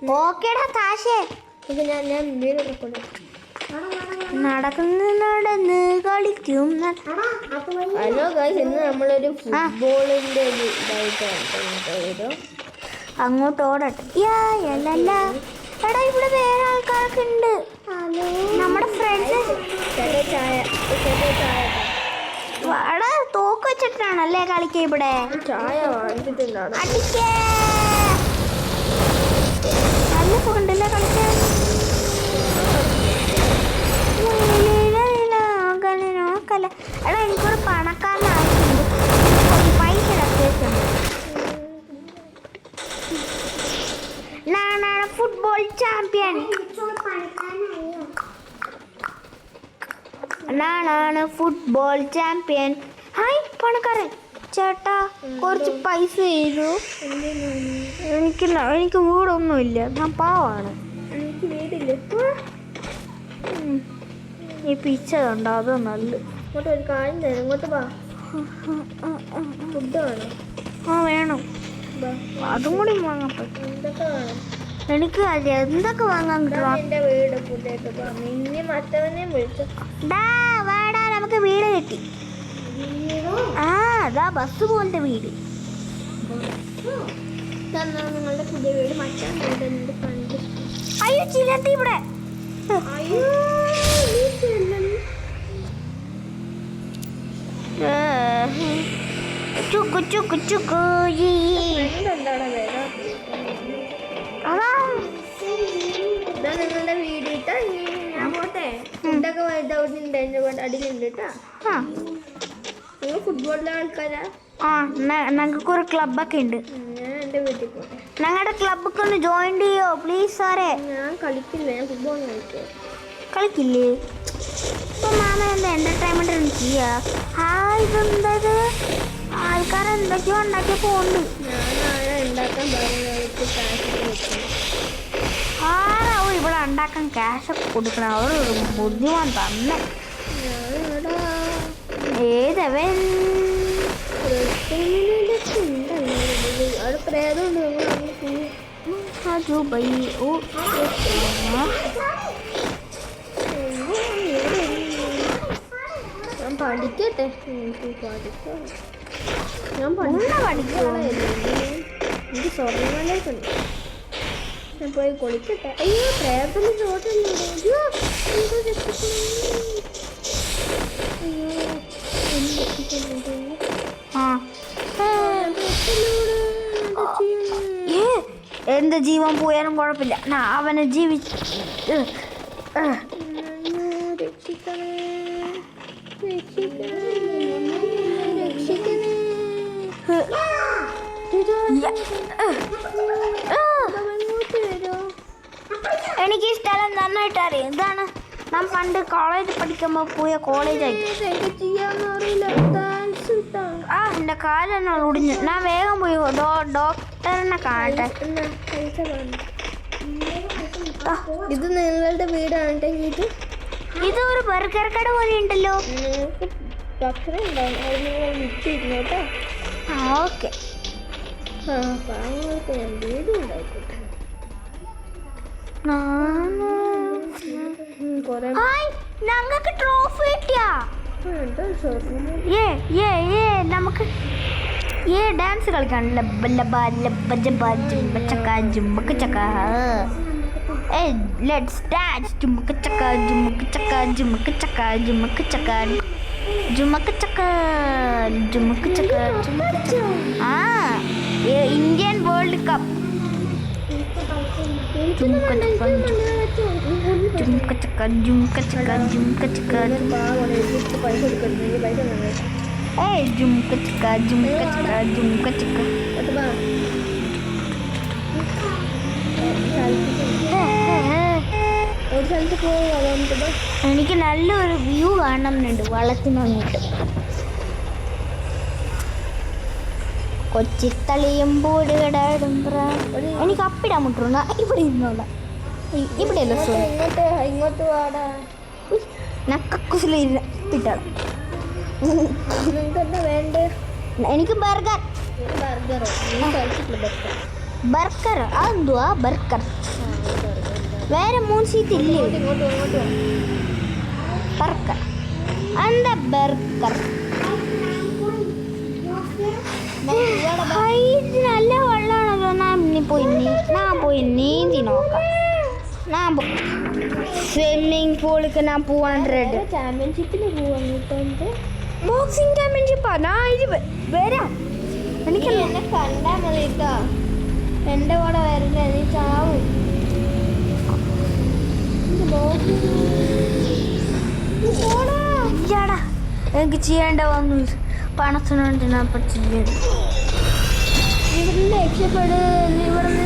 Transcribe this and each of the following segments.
ഓക്കേടാ താശേ. ഇത് ഞാൻ വീട് നടന്ന് കളിക്കും. ഹലോ ഗൈസ്, ഇന്ന് നമ്മളൊരു ഫുട്ബോളിന്റെ ഇതായിട്ടാണ്. അങ്ങോട്ട് ഓടട്ടെ. എടാ ഇവിടെ വേറെ ആൾക്കാരൊക്കെ ഉണ്ട്. നമ്മുടെ ഫ്രണ്ട്സ്. എടാ തോക്ക് വെച്ചിട്ടാണല്ലേ കളിക്ക ഇവിടെ. ചായ വാങ്ങിച്ചിട്ടുണ്ടാണ്. അടിക്കേ. നല്ല സുഖണ്ടല്ലേ കളിക്കാൻ. എടാ എനിക്കൊരു പണക്കാരൻ ആവശ്യമുണ്ട്. പൈസ അത്യാവശ്യമുണ്ട്. ഞാനാണ് ഫുട്ബോൾ ചാമ്പ്യൻ. ഞാനാണ് ഫുട്ബോൾ ചാമ്പ്യൻ. ഹായ് പണക്കാരൻ ചേട്ടാ, കുറച്ച് പൈസ തരൂ. എനിക്ക് വീടൊന്നുമില്ല, ഞാൻ പാവാണ്. എനിക്ക് വീടില്ല. ഈ പിച്ച കണ്ടോ, അത് നല്ല. ഇങ്ങോട്ട് ഒരു കാര്യം തരാം, ഇങ്ങോട്ട് വാ. ഫുഡ് വേണം. വേണം. അതും കൂടി വാങ്ങാൻ പറ്റും. എന്തൊക്കെ വേണം? എനിക്ക് എന്തൊക്കെ വാങ്ങാൻ കിട്ടും. എന്റെ വീട് ഫുഡായിട്ട് നിന്നെ മറ്റവനെയും വിളിച്ചു. വാടാ, നമുക്ക് വീട് കിട്ടി. അതാ ബസ് പോലത്തെ വീട്. നിങ്ങളുടെ പുതിയ വീട് മറ്റവൻ വീട് കണ്ടു. അയ്യോ ചിലന്തി ഇവിടെ. ചുക്കു ചുക്കു ചുക്കു. അതാ ഇതാ നിങ്ങളുടെ വീട് കേട്ടാ. ഞാൻ പോട്ടെ. ഫുഡൊക്കെ വലുതാവുന്നുണ്ട്, എന്റെ അടിയിലുണ്ട് കേട്ടാ. നിങ്ങൾ ഫുട്ബോളിലെ ആൾക്കാരാ? ഞങ്ങൾക്ക് ഒരു ക്ലബൊക്കെ ഉണ്ട്. ഞാൻ എന്റെ വീട്ടിൽ പോട്ടെ. ഞങ്ങളുടെ ക്ലബ്ബൊക്കെ ഒന്ന് ജോയിൻ ചെയ്യോ പ്ലീസ് സാറേ. ഞാൻ കളിക്കില്ല, ഞാൻ ഫുട്ബോൾ കളിക്കില്ലേ? ഇപ്പൊ മാമ എന്താ എന്റർടൈൻമെന്റ് ചെയ്യാ? ഇതെന്തത് ആൾക്കാരെന്തൊക്കെയോ ഉണ്ടാക്കി പോണ്ട്. ആരാവും ഇവിടെ ഉണ്ടാക്കാൻ ക്യാഷൊക്കെ കൊടുക്കണം. അവരൊരു ബുദ്ധിമാൻ തന്നെ. ഏതവൻ ഞാൻ പഠിക്കട്ടെ. ഞാൻ പഠിക്കണം. എനിക്ക് സ്വർണ്ണമലയൊക്കെ ഉണ്ട്. ഞാൻ പോയി കുളിക്കട്ടെ. അയ്യോ പ്രേതത്തിന്റെ ചോട്ടല്ലേ. എന്റെ ജീവൻ പോയാലും കുഴപ്പമില്ല. അവനെ ജീവിച്ച് രക്ഷിക്കണേ, രക്ഷിക്കണേ, രക്ഷിക്കണേ. എനിക്ക് ഈ സ്ഥലം നന്നായിട്ട് അറിയാം. ഇതാണ് ഞാൻ പണ്ട് കോളേജിൽ പഠിക്കുമ്പോൾ പോയ കോളേജായിട്ട്. എന്റെ കാലെന്നെ ഒടിഞ്ഞു. ഞാൻ വേഗം പോയി ഡോക്ടറിനെ കാണട്ടെ. ഇത് നിങ്ങളുടെ വീടാണ്. ഇത് ഒരു ബർഗർ കട പോലെ ഉണ്ടല്ലോ. ഭക്ഷണം ഉണ്ടാവും കേട്ടോ. ഓക്കെ. പാവങ്ങൾക്ക് ഞാൻ വീടും ഉണ്ടായിക്കോട്ടെ. ഞങ്ങൾക്ക് ട്രോഫി കിട്ടിയാ. നമുക്ക് ഡാൻസ് കളിക്കാൻ. Let's dance. ജുമക്ക് ചക്ക ജുമക്ക് ചക്ക ജുമക്ക് ചക്ക ജുമക്ക് ചക്ക ജുമക്ക് ചക്ക ജുമക്ക് ചക്ക. Indian world cup. ജുമക്ക് ചക്ക ജുമക്ക് ചക്ക ജുമക്ക് ചക്ക ജുമക്ക് ചക്ക. ജുമക്ക് ചക്ക ജുമക്ക് ചക്ക ജുമക്ക് ചക്ക. എനിക്ക് നല്ലൊരു വ്യൂ കാണുന്നുണ്ട് വള്ളത്തിനങ്ങിട്ട്. കൊച്ചിത്തളിയുമ്പോൾ എനിക്ക് അപ്പിടാൻ മുട്ടുന്ന ഇവിടെ ഇരുന്നോള. ഇവിടെ അല്ല ഇങ്ങോട്ട് വാടാ. നക്കുസിലിട്ടാണ്. വേണ്ട. എനിക്ക് ബർഗർ. ബർഗറോ? ബർഗർ അതെന്തുവാ ബർഗർ? വേറെ 3 സീറ്റ് ഇല്ലേ? ഇങ്ങോട്ട് ബർഗർ എന്താ ബർഗർ? നല്ല വെള്ളമാണല്ലോ. ഞാൻ പോയി നീന്തി നോക്കാം. സ്വിമ്മിങ് പൂളിക്ക് ഞാൻ പോവാൻ റെഡി. ചാമ്പ്യൻഷിപ്പിന് പോവാൻ ബോക്സിംഗ് ചാമ്പ്യൻഷിപ്പാ. ഞാൻ ഇത് വരാം. എനിക്ക് എന്നെ കണ്ടാ മതി കേട്ടോ. എൻ്റെ കൂടെ വരണ്ടേ, നീ ചാവും. ഇയാടാ എനിക്ക് ചെയ്യേണ്ട വന്നു. പണത്തിനുണ്ട് ഞാൻ പഠിച്ചില്ല. ഇവിടുന്ന്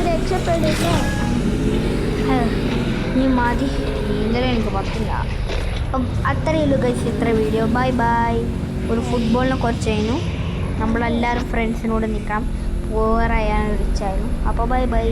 രക്ഷപ്പെടുക. നീ മതി നീന്തൽ എനിക്ക് പറ്റില്ല. അപ്പം അത്രയുള്ളൂ ഗൈസ് ഇത്ര വീഡിയോ. Bye bye. ഒരു ഫുട്ബോളിനെ കുറിച്ചായിരുന്നു. നമ്മളെല്ലാവരും ഫ്രണ്ട്സിനോട് നിൽക്കാം. ഓവറായാണ് വിളിച്ചായിരുന്നു. അപ്പോൾ ബൈ ബൈ.